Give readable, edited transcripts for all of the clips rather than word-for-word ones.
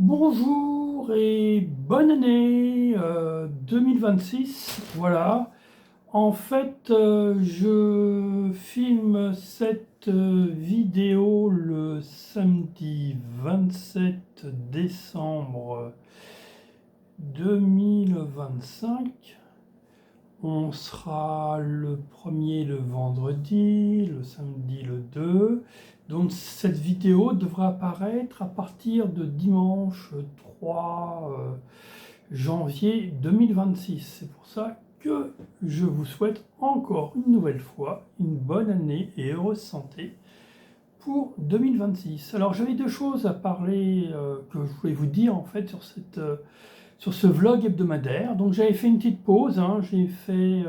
Bonjour et bonne année 2026. Voilà. En fait, je filme cette vidéo le samedi 27 décembre 2025. On sera le premier le vendredi, le samedi le 2. Donc cette vidéo devra apparaître à partir de dimanche 3 janvier 2026. C'est pour ça que je vous souhaite encore une nouvelle fois une bonne année et heureuse santé pour 2026. Alors j'avais deux choses à parler que je voulais vous dire en fait sur ce vlog hebdomadaire. Donc j'avais fait une petite pause, hein. J'ai fait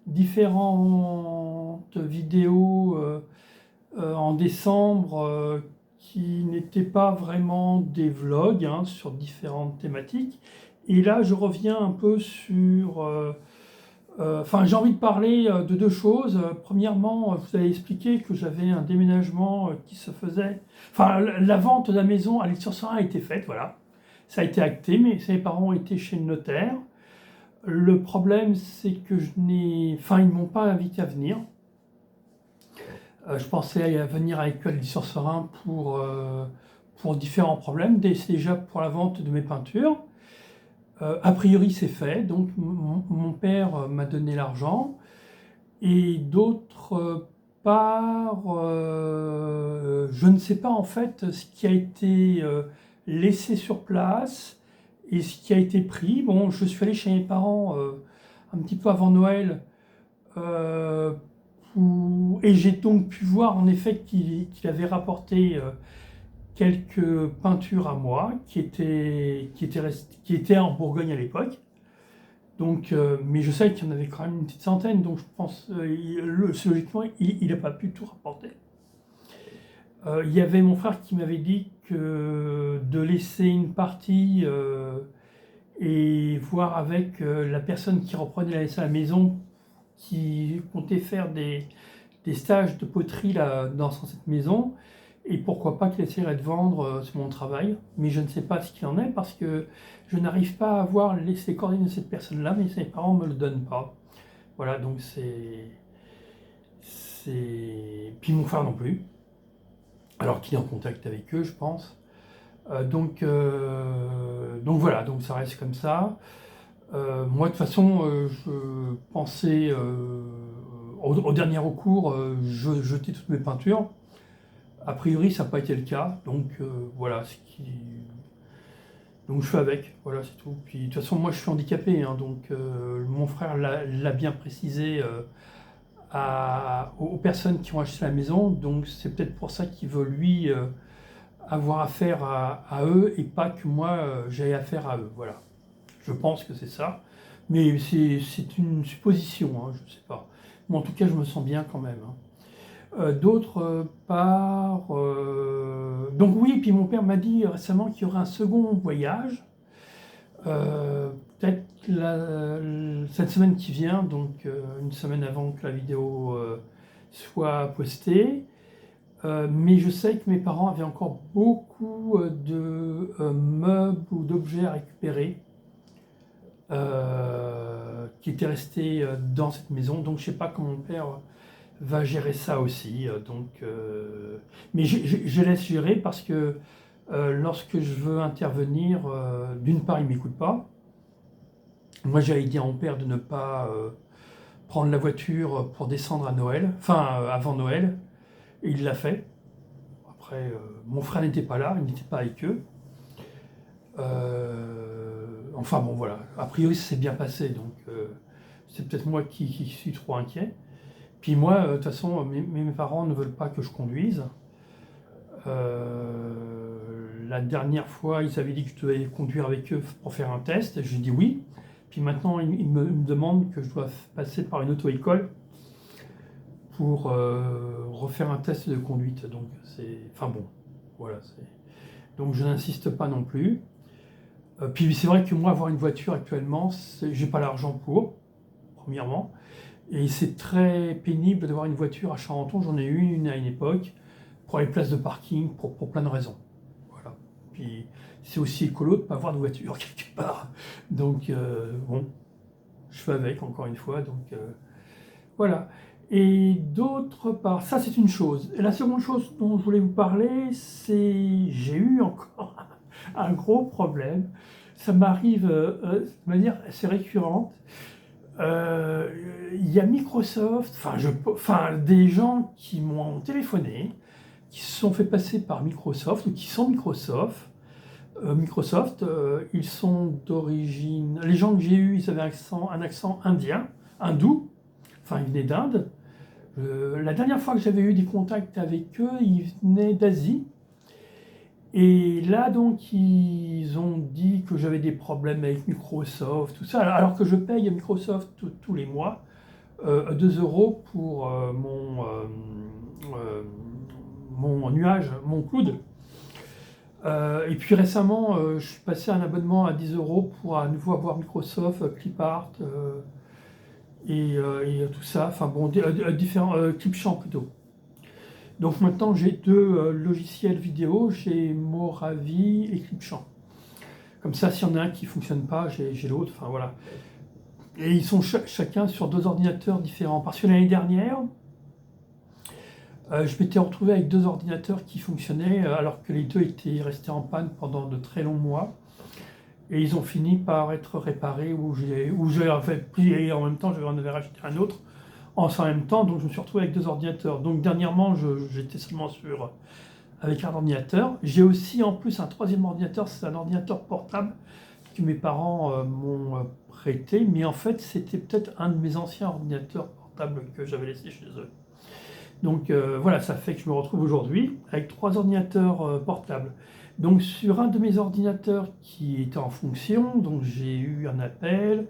différentes vidéos en décembre qui n'étaient pas vraiment des vlogs, hein, sur différentes thématiques. Et là, je reviens un peu sur... Enfin, j'ai envie de parler de deux choses. Premièrement, je vous avais expliqué que j'avais un déménagement qui se faisait... Enfin, la vente de la maison à l'Aix-sur-Serein a été faite, voilà. Ça a été acté, mais mes parents ont été chez le notaire. Le problème, c'est que je n'ai... Enfin, ils ne m'ont pas invité à venir. Je pensais à venir avec eux à l'Île-sur-Serein pour différents problèmes. Déjà pour la vente de mes peintures. A priori, c'est fait. Donc, mon père m'a donné l'argent. Et d'autre part, je ne sais pas en fait ce qui a été laissé sur place et ce qui a été pris. Bon, je suis allé chez mes parents un petit peu avant Noël euh, et j'ai donc pu voir en effet qu'il avait rapporté quelques peintures à moi qui étaient en Bourgogne à l'époque. Donc, mais je sais qu'il y en avait quand même une petite centaine, donc je pense, logiquement, il n'a pas pu tout rapporter. Il y avait mon frère qui m'avait dit que de laisser une partie et voir avec la personne qui reprenait la laisser à la maison, qui comptait faire des stages de poterie là, dans cette maison, et pourquoi pas qu'il essaierait de vendre mon travail, mais je ne sais pas ce qu'il en est parce que je n'arrive pas à avoir les coordonnées de cette personne-là, mais ses parents ne me le donnent pas. Voilà, donc Puis mon frère non plus, alors qu'il est en contact avec eux, je pense. Donc voilà, donc ça reste comme ça. Moi, de toute façon, je pensais au dernier recours jeter toutes mes peintures. A priori, ça n'a pas été le cas, donc voilà. Donc je fais avec, voilà, c'est tout. Puis de toute façon, moi, je suis handicapé, hein, donc mon frère l'a bien précisé aux personnes qui ont acheté la maison. Donc c'est peut-être pour ça qu'il veut lui avoir affaire à eux et pas que moi j'aie affaire à eux. Voilà. Je pense que c'est ça. Mais c'est une supposition, hein, je ne sais pas. Mais en tout cas, je me sens bien quand même, hein. D'autre part, donc oui, puis mon père m'a dit récemment qu'il y aurait un second voyage, peut-être cette semaine qui vient, donc une semaine avant que la vidéo soit postée. Mais je sais que mes parents avaient encore beaucoup de meubles ou d'objets à récupérer qui étaient restés dans cette maison. Donc je ne sais pas comment mon père va gérer ça aussi. Mais je laisse gérer parce que lorsque je veux intervenir, d'une part, il ne m'écoute pas. Moi, j'avais dit à mon père de ne pas prendre la voiture pour descendre à Noël, enfin avant Noël, et il l'a fait. Après, mon frère n'était pas là, il n'était pas avec eux. Enfin bon, voilà. A priori, ça s'est bien passé, donc c'est peut-être moi qui suis trop inquiet. Puis moi, de toute façon, mes parents ne veulent pas que je conduise. La dernière fois, ils avaient dit que je devais conduire avec eux pour faire un test. J'ai dit oui. Puis maintenant, ils me demandent que je dois passer par une auto-école pour refaire un test de conduite. Donc c'est... Enfin bon, voilà. Donc je n'insiste pas non plus. Puis c'est vrai que moi, avoir une voiture actuellement, j'ai pas l'argent pour, premièrement. Et c'est très pénible d'avoir une voiture à Charenton. J'en ai eu une à une époque, pour les places de parking, pour plein de raisons. Voilà. puis c'est aussi écolo de ne pas avoir de voiture quelque part. Donc bon, je fais avec encore une fois, donc voilà. Et d'autre part, ça c'est une chose. Et la seconde chose dont je voulais vous parler, c'est j'ai eu encore un gros problème. Ça m'arrive de manière assez récurrente. Il y a Microsoft, enfin des gens qui m'ont téléphoné, qui se sont fait passer par Microsoft ou qui sont Microsoft. Ils sont d'origine. Les gens que j'ai eus, ils avaient un accent indien, hindou, enfin ils venaient d'Inde. La dernière fois que j'avais eu des contacts avec eux, ils venaient d'Asie. Et là, donc, ils ont dit que j'avais des problèmes avec Microsoft, tout ça, alors que je paye à Microsoft tous les mois 2 euros pour mon nuage, mon cloud. Et puis récemment, je suis passé à un abonnement à 10 euros pour à nouveau avoir Microsoft, Clipart et tout ça, enfin bon, différents Clipchamp plutôt. Donc maintenant j'ai deux logiciels vidéo, j'ai Moravi et Clipchamp. Comme ça, s'il y en a un qui ne fonctionne pas, j'ai l'autre, enfin voilà. Et ils sont chacun sur deux ordinateurs différents. Parce que l'année dernière, je m'étais retrouvé avec deux ordinateurs qui fonctionnaient alors que les deux étaient restés en panne pendant de très longs mois. Et ils ont fini par être réparés ou j'ai en fait pris et en même temps j'en avais racheté un autre en même temps, donc je me suis retrouvé avec deux ordinateurs. Donc dernièrement, j'étais seulement avec un ordinateur. J'ai aussi en plus un troisième ordinateur, c'est un ordinateur portable que mes parents m'ont prêté, mais en fait c'était peut-être un de mes anciens ordinateurs portables que j'avais laissé chez eux. Donc voilà, ça fait que je me retrouve aujourd'hui avec trois ordinateurs portables. Donc sur un de mes ordinateurs qui était en fonction, donc j'ai eu un appel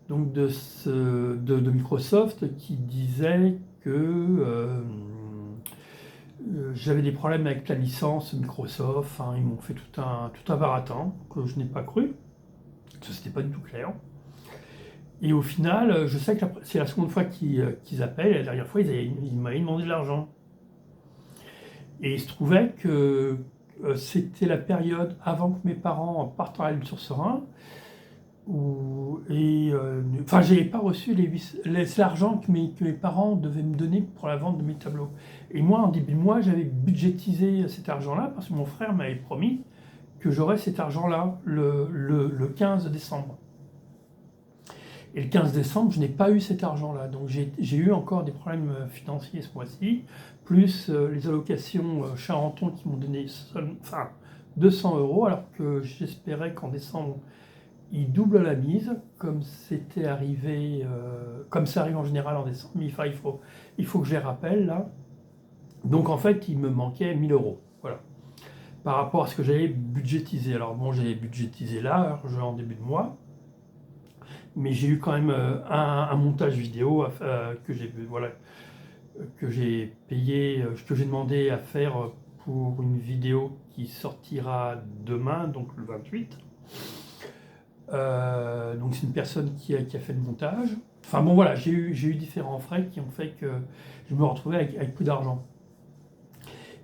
donc de Microsoft qui disait que j'avais des problèmes avec la licence Microsoft. Enfin, ils m'ont fait tout un baratin que je n'ai pas cru. Ça, c'était pas du tout clair. Et au final, je sais que c'est la seconde fois qu'ils appellent. La dernière fois, ils m'avaient demandé de l'argent. Et il se trouvait que c'était la période avant que mes parents partent en Alpes sur Serein. Enfin, j'avais pas reçu l'argent que mes parents devaient me donner pour la vente de mes tableaux. Et moi, en début de mois, j'avais budgétisé cet argent-là parce que mon frère m'avait promis que j'aurais cet argent-là le 15 décembre. Et le 15 décembre, je n'ai pas eu cet argent-là. Donc j'ai eu encore des problèmes financiers ce mois-ci, plus les allocations Charenton qui m'ont donné 200 euros, alors que j'espérais qu'en décembre, ils doublent la mise, comme c'était arrivé, comme ça arrive en général en décembre, mais il faut que je les rappelle là. Donc en fait, il me manquait 1000 euros. Voilà. Par rapport à ce que j'avais budgétisé. Alors bon, j'avais budgétisé là, en début de mois. Mais j'ai eu quand même un montage vidéo que j'ai payé, que j'ai demandé à faire pour une vidéo qui sortira demain, donc le 28. Donc c'est une personne qui a fait le montage. Enfin bon voilà, j'ai eu différents frais qui ont fait que je me retrouvais avec plus d'argent.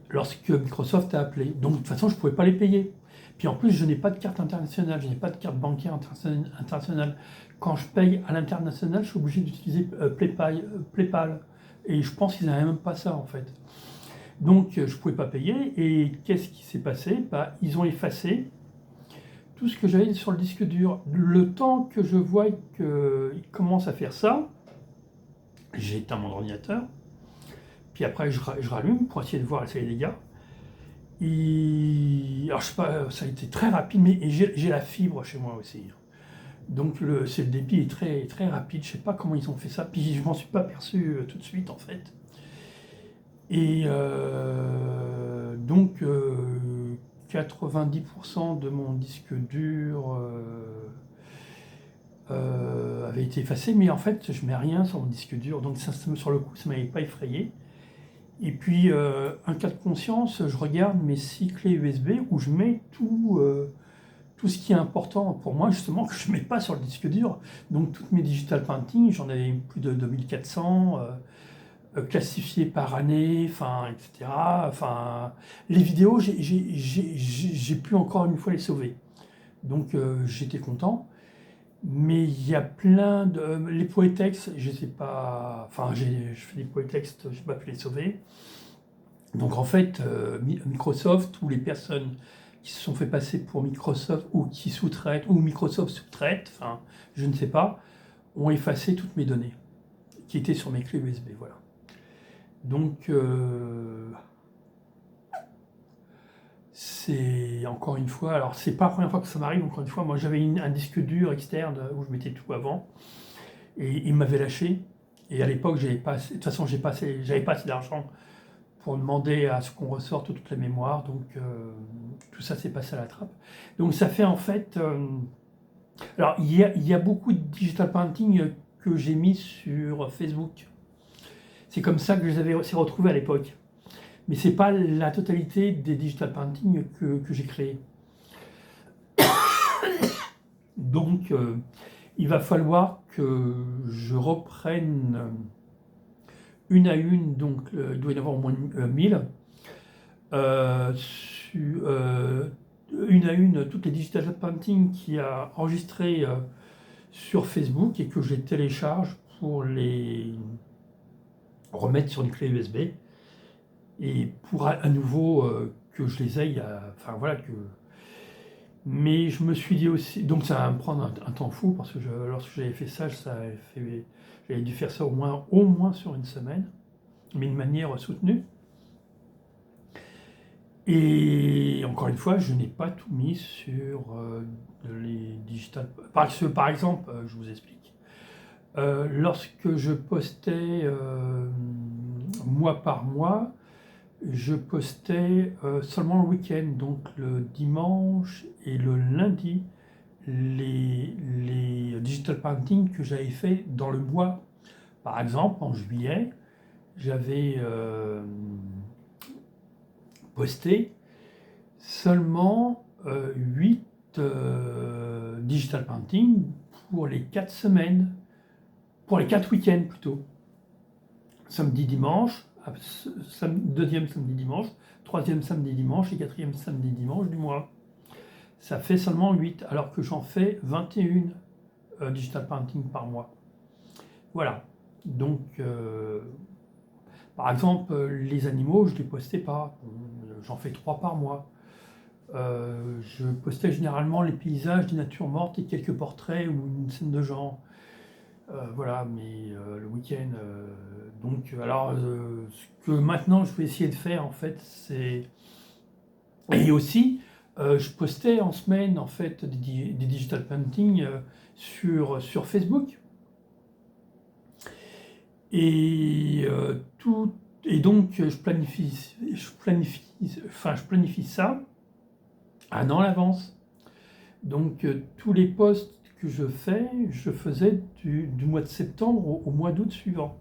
Lorsque Microsoft a appelé. Donc de toute façon, je ne pouvais pas les payer. Puis en plus, je n'ai pas de carte internationale, je n'ai pas de carte bancaire internationale. Quand je paye à l'international, je suis obligé d'utiliser PayPal. Et je pense qu'ils n'avaient même pas ça en fait. Donc je ne pouvais pas payer. Et qu'est-ce qui s'est passé? Ils ont effacé tout ce que j'avais sur le disque dur. Le temps que je vois qu'ils commencent à faire ça, j'ai éteint mon ordinateur. Puis après, je rallume pour essayer de voir les dégâts. Alors, je sais pas, ça a été très rapide, mais j'ai la fibre chez moi aussi. Donc, le débit est très, très rapide. Je sais pas comment ils ont fait ça. Puis, je m'en suis pas aperçu tout de suite, en fait. Et donc, 90% de mon disque dur avait été effacé, mais en fait, je mets rien sur mon disque dur. Donc, ça, sur le coup, ça m'avait pas effrayé. Et puis, un cas de conscience, je regarde mes 6 clés USB où je mets tout ce qui est important pour moi, justement, que je ne mets pas sur le disque dur. Donc, toutes mes digital painting, j'en avais plus de 2400. classifiées par année, enfin, etc. Enfin, les vidéos, j'ai pu encore une fois les sauver. Donc j'étais content. Mais il y a plein de... Les poétextes, je sais pas... Enfin, je fais des poétextes, je n'ai pas pu les sauver. Donc en fait, Microsoft ou les personnes qui se sont fait passer pour Microsoft ou qui sous-traitent, ou Microsoft sous-traite, enfin, je ne sais pas, ont effacé toutes mes données qui étaient sur mes clés USB, voilà. Donc, c'est encore une fois, alors c'est pas la première fois que ça m'arrive, encore une fois, moi j'avais un disque dur externe où je mettais tout avant, et il m'avait lâché, et à l'époque, j'avais pas assez, de toute façon, j'avais pas assez d'argent pour demander à ce qu'on ressorte toute la mémoire, donc tout ça s'est passé à la trappe. Donc ça fait en fait, alors il y a beaucoup de digital painting que j'ai mis sur Facebook. C'est comme ça que je les avais aussi retrouvés à l'époque. Mais c'est pas la totalité des digital painting que j'ai créés. Donc il va falloir que je reprenne une à une, donc il doit y en avoir au moins 1000, une à une toutes les digital painting qu'il a enregistrées sur Facebook et que je les télécharge pour les remettre sur une clé USB et pour à nouveau que je les aille enfin voilà que. Mais je me suis dit aussi, donc ça va me prendre un temps fou parce que lorsque j'avais fait ça, j'avais dû faire ça au moins sur une semaine, mais de manière soutenue. Et encore une fois, je n'ai pas tout mis sur les digital. Par exemple, je vous explique. Lorsque je postais mois par mois, je postais seulement le week-end, donc le dimanche et le lundi, les digital painting que j'avais fait dans le mois. Par exemple, en juillet, j'avais posté seulement 8 digital painting pour les 4 semaines, pour les 4 week-ends plutôt. Samedi, dimanche, deuxième samedi, dimanche, troisième samedi, dimanche et quatrième samedi, dimanche du mois. Ça fait seulement 8, alors que j'en fais 21 digital painting par mois. Voilà. Donc, par exemple, les animaux, je ne les postais pas. J'en fais 3 par mois. Je postais généralement les paysages, des natures mortes et quelques portraits ou une scène de genre. Voilà, mais le week-end. Donc, alors, ce que maintenant je vais essayer de faire, en fait, c'est. Et aussi, je postais en semaine, en fait, des digital painting sur Facebook. Et, et donc, je planifie ça un an à l'avance. Donc tous les posts que je fais, je faisais du mois de septembre au mois d'août suivant.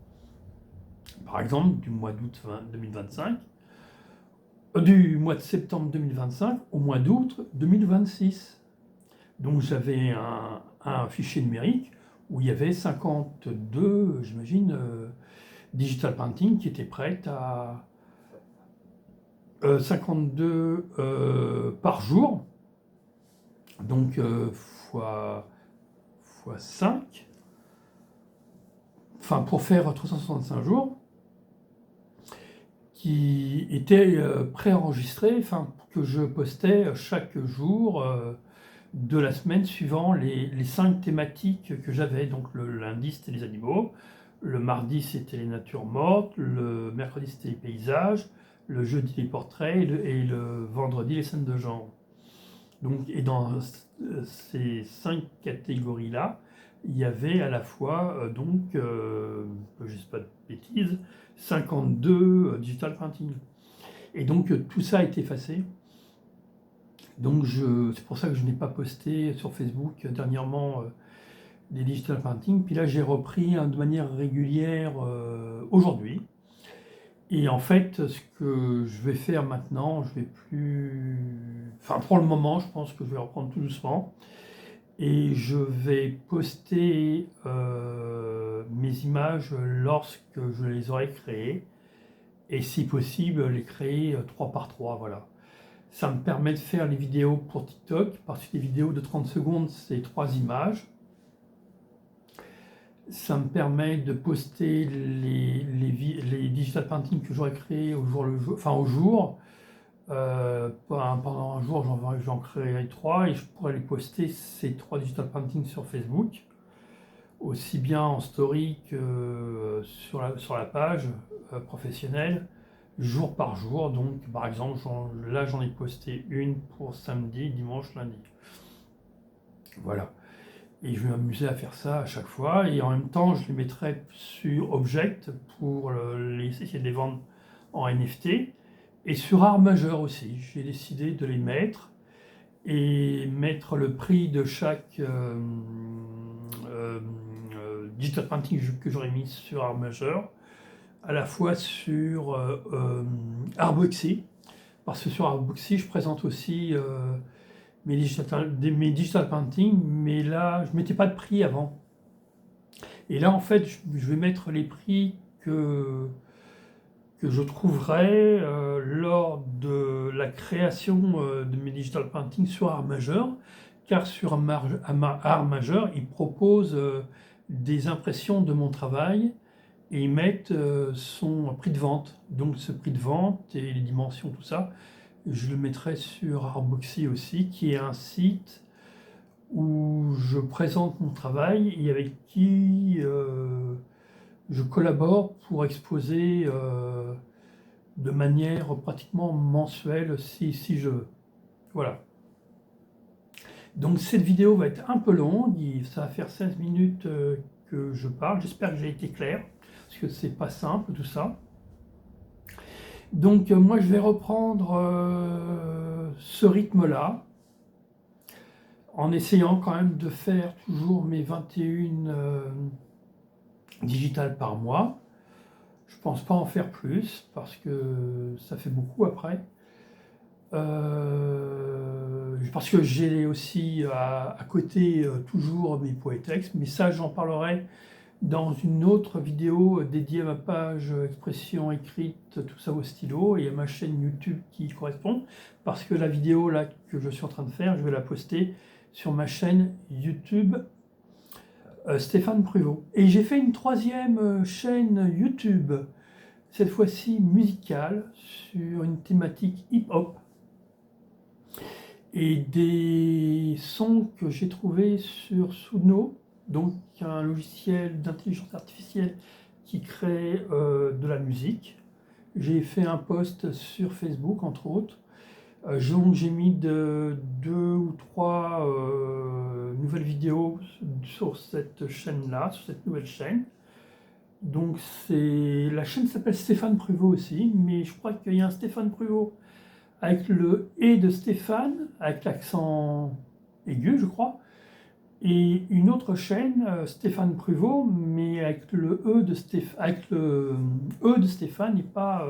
Par exemple, du mois d'août 2025, du mois de septembre 2025 au mois d'août 2026. Donc j'avais un fichier numérique où il y avait 52, j'imagine, digital painting qui étaient prêtes à 52 par jour. Donc fois 5, enfin pour faire 365 jours, qui étaient préenregistrés, enfin que je postais chaque jour de la semaine suivant les 5 thématiques que j'avais. Donc le lundi c'était les animaux, le mardi c'était les natures mortes, le mercredi c'était les paysages, le jeudi les portraits et le vendredi les scènes de genre. Donc, et dans ces 5 catégories-là, il y avait à la fois, donc, je ne dis pas de bêtises, 52 digital painting. Et donc, tout ça a été effacé. Donc, c'est pour ça que je n'ai pas posté sur Facebook dernièrement des digital painting. Puis là, j'ai repris de manière régulière aujourd'hui. Et en fait, ce que je vais faire maintenant, je vais plus. Enfin, pour le moment, je pense que je vais reprendre tout doucement. et je vais poster mes images lorsque je les aurai créées, et si possible les créer 3 par 3, voilà. Ça me permet de faire les vidéos pour TikTok, parce que les vidéos de 30 secondes, c'est 3 images. Ça me permet de poster les digital paintings que j'aurais créés au jour enfin au jour. Pendant un jour, j'en créerai 3 et je pourrais les poster, ces 3 digital paintings, sur Facebook, aussi bien en story que sur la page professionnelle, jour par jour. Donc par exemple, là j'en ai posté une pour samedi, dimanche, lundi. Voilà. Et je vais m'amuser à faire ça à chaque fois. Et en même temps, je les mettrai sur Object pour essayer de les vendre en NFT. Et sur Art Majeur aussi. J'ai décidé de les mettre et mettre le prix de chaque digital painting que j'aurais mis sur Art Majeur, à la fois sur Artboxy. Parce que sur Artboxy, je présente aussi mes digital paintings, mais là, je ne mettais pas de prix avant. Et là, en fait, je vais mettre les prix que je trouverai lors de la création de mes digital paintings sur Art Majeur, car sur Art Majeur, ils proposent des impressions de mon travail et ils mettent son prix de vente. Donc ce prix de vente et les dimensions, tout ça, je le mettrai sur Artboxy aussi, qui est un site où je présente mon travail et avec qui je collabore pour exposer de manière pratiquement mensuelle si je veux. Voilà. Donc cette vidéo va être un peu longue, ça va faire 16 minutes que je parle. J'espère que j'ai été clair, parce que c'est pas simple tout ça. Donc moi je vais reprendre ce rythme-là, en essayant quand même de faire toujours mes 21 digitales par mois. Je pense pas en faire plus, parce que ça fait beaucoup après. Parce que j'ai aussi à côté toujours mes poétextes, mais ça j'en parlerai dans une autre vidéo dédiée à ma page expression écrite, tout ça au stylo, et à ma chaîne YouTube qui correspond, parce que la vidéo là que je suis en train de faire, je vais la poster sur ma chaîne YouTube Stéphane Pruvot. Et j'ai fait une 3e chaîne YouTube, cette fois-ci musicale, sur une thématique hip-hop, et des sons que j'ai trouvés sur Suno, donc un logiciel d'intelligence artificielle qui crée de la musique. J'ai fait un post sur Facebook, entre autres. Donc j'ai mis 2 ou 3 nouvelles vidéos sur cette chaîne-là, sur cette nouvelle chaîne. Donc la chaîne s'appelle Stéphane Pruvot aussi, mais je crois qu'il y a un Stéphane Pruvot avec le « et » de Stéphane, avec l'accent aigu, je crois, et une autre chaîne, Stéphane Pruvot, mais avec le E de Stéphane et pas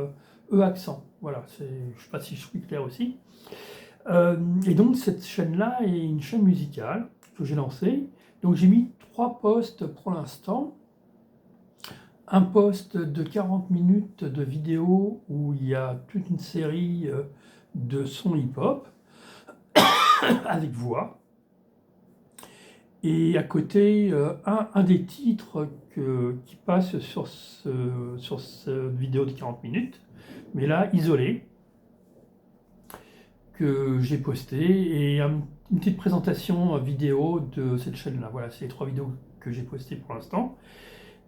E accent. Voilà, je ne sais pas si je suis clair aussi. Et donc cette chaîne-là est une chaîne musicale que j'ai lancée. Donc j'ai mis 3 posts pour l'instant. Un post de 40 minutes de vidéo où il y a toute une série de sons hip-hop avec voix. Et à côté, un des titres qui passe sur cette vidéo de 40 minutes, mais là, isolé, que j'ai posté, et une petite présentation vidéo de cette chaîne-là. Voilà, c'est les 3 vidéos que j'ai postées pour l'instant.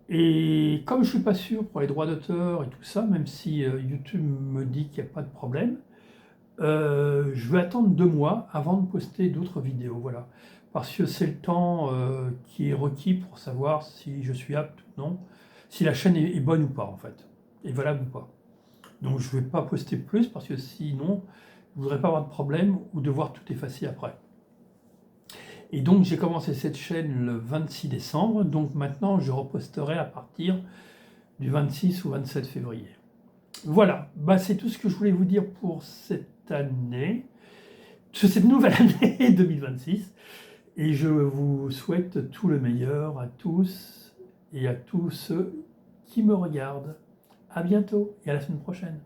Et comme je ne suis pas sûr pour les droits d'auteur et tout ça, même si YouTube me dit qu'il n'y a pas de problème, je vais attendre 2 mois avant de poster d'autres vidéos, voilà. Parce que c'est le temps qui est requis pour savoir si je suis apte ou non, si la chaîne est bonne ou pas, en fait, est valable ou pas. Donc je ne vais pas poster plus, parce que sinon, je ne voudrais pas avoir de problème ou devoir tout effacer après. Et donc j'ai commencé cette chaîne le 26 décembre, donc maintenant je reposterai à partir du 26 ou 27 février. Voilà, c'est tout ce que je voulais vous dire pour cette année, cette nouvelle année 2026. Et je vous souhaite tout le meilleur à tous et à tous ceux qui me regardent. À bientôt et à la semaine prochaine.